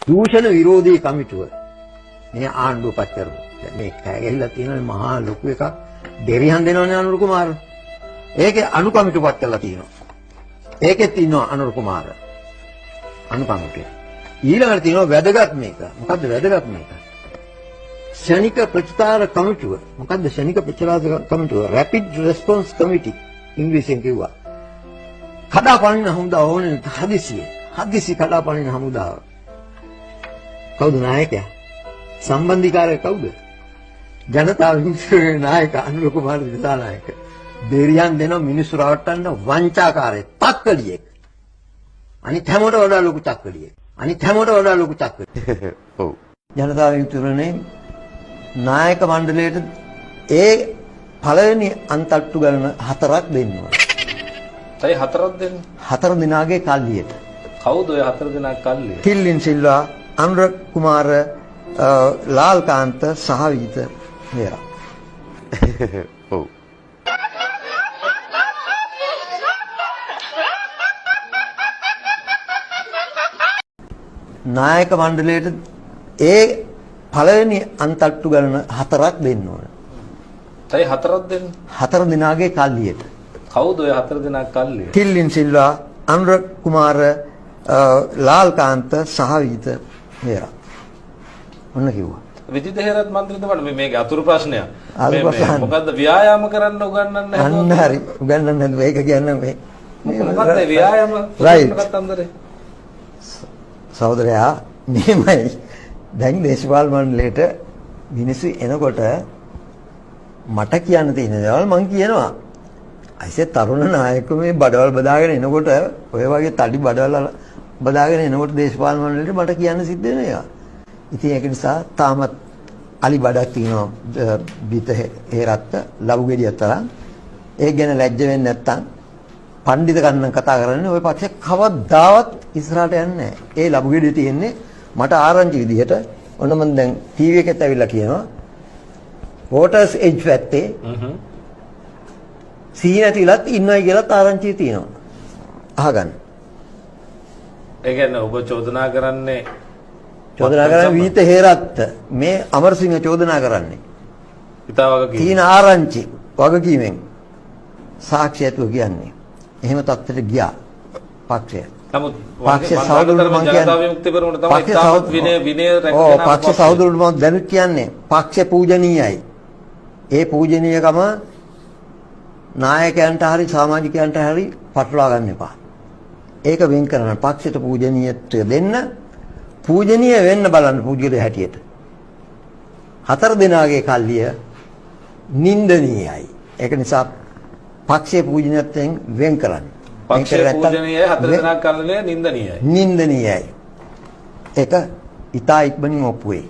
දූෂණ විරෝධී කමිටුව මේ ආණ්ඩුව පත් කරමු. දැන් මේ කැගිල්ලලා තියෙන මහා ලොකු එකක් දෙරියන් දෙනවනේ අනුර කුමාර. ඒකේ අනු කමිටුව පත් කරලා තියෙනවා. ඒකෙත් ඉන්නවා අනුර කුමාර. අනු කමිටුව. ඊළඟට තියෙනවා වැදගත් මේක. මොකද්ද වැදගත් මේක? ශනික ප්‍රතිචාර කමිටුව. මොකද්ද ශනික ප්‍රතිචාර කමිටුව? Rapid Response Committee ඉංග්‍රීසියෙන් කිව්වා. කඩාපනින හමුදා ඕනේ හදිසි කඩාපනින හමුදාව. කවුද නායකයා? සම්බන්ධීකාරය කවුද? ජනතා විමුක්තියේ නායක අනුර කුමාර දිසානායක. දෙරියන් දෙන මිනිස්සු රවට්ටන්න වංචාකාරයෙක්, තක්කලියෙක්. අනිත් හැමෝට වඩා ලොකු තක්කලියෙක්. ඔව්. ජනතා විමුක්තියේ නායක මණ්ඩලයට ඒ පළවෙනි අන්තට්ටු ගණන 4ක් දෙන්න ඕන. ඒ 4ක් දෙන්නේ? 4 දිනාගේ කල්ලියට. කවුද ඔය 4 දිනා කල්ලිය? තිල්ලින් සිල්වා, අනුර කුමාර, ලාල්කාන්ත සහ විජිත හේරා. ඔව්. නායක මණ්ඩලයට ඒ පළවෙනි අන්තට්ටු ගණන 4ක් දෙන්න ඕන. ඒ 4ක් දෙන්නේ? 4 දිනාගේ කල්ලියට. කවුද ඔය 4 දිනා කල්ලිය? තිල්ලින් සිල්වා, අනුර කුමාර, ලාල්කාන්ත සහ විජිත හේරා. ඔන්න කිව්වා. විජිත හේරත් මන්ත්‍රීද වඩ මේකේ අතුරු ප්‍රශ්නයක්. මොකද්ද ව්‍යායාම කරන්න උගන්වන්නේ නැහැ. අන්න හරි. උගන්වන්නේ නැද්ද? ඒක කියන්නේ මේ. මොකද්ද ව්‍යායාම කතන්දරේ? සහෝදරයා මේමයි. දැන් දේශපාලන මණ්ඩලයට මිනිස්සු එනකොට මට කියන්න තියෙන දේවල් මම කියනවා. අයිසේ තරුණ නායකයෝ මේ බඩවල් බදාගෙන එනකොට ඔය වගේ තඩි බඩවල් බදාගෙන එනකොට දේශපාලන මණ්ඩලයට මට කියන්න සිද්ධ වෙන ඒවා. ඉතින් ඒක නිසා තාමත් අලි බඩක් තියෙනවා බිත හේරත්ත ලබු ගෙඩියක් තරම්. ඒක ගැන ලැජ්ජ වෙන්නේ නැත්තම් පඬිත කන්න කතා කරන්නේ ওই පක්ෂේ කවදාවත් ඉස්සරහට යන්නේ නැහැ. ඒ ලබු ගෙඩිය තියෙන්නේ මට ආරංචි විදිහට ඔන්න මම දැන් ටීවී එකෙත් ඇවිල්ලා කියනවා. වෝටර්ස් එජ් පැත්තේ සීනතිලත් ඉන්නයි කියලා ආරංචිය තියෙනවා. අහගන්න. ඒ කියන්නේ ඔබ චෝදනා කරන්නේ විජිත හේරත්ත මේ අමරසිංහ චෝදනා කරන්නේ. ඉතා වගකීම. තීන ආරංචි වගකීමෙන් සාක්ෂියතුව කියන්නේ. එහෙම තත්ත්වයට ගියා පක්ෂය. නමුත් පක්ෂ සහෝදරවරු මම ජනතා විමුක්ති පෙරමුණ තමයි තාමත් විනය රැකගෙන ඔව් පක්ෂ සහෝදරවරු මම දැනුත් කියන්නේ පක්ෂ පූජනීයයි. ඒ පූජනීයකම නායකයන්ට හරි සමාජිකයන්ට හරි පටලවා ගන්න එපා. ඒක වෙන් කරන්න පක්ෂයට පූජනීයත්වය දෙන්න. පූජනීය වෙන්න බලන්න පූජ්‍යලේ හැටියට. 4 දිනාගේ කල්ලිය නින්දනීයයි. ඒක නිසා පක්ෂයේ පූජනීයත්වයෙන් වෙන් කරන්න. පක්ෂයේ පූජනීයයි 4 දිනාගේ කල්ලිය නින්දනීයයි. ඒක ඊට ඉක්මනින් ඔප්පු වෙයි.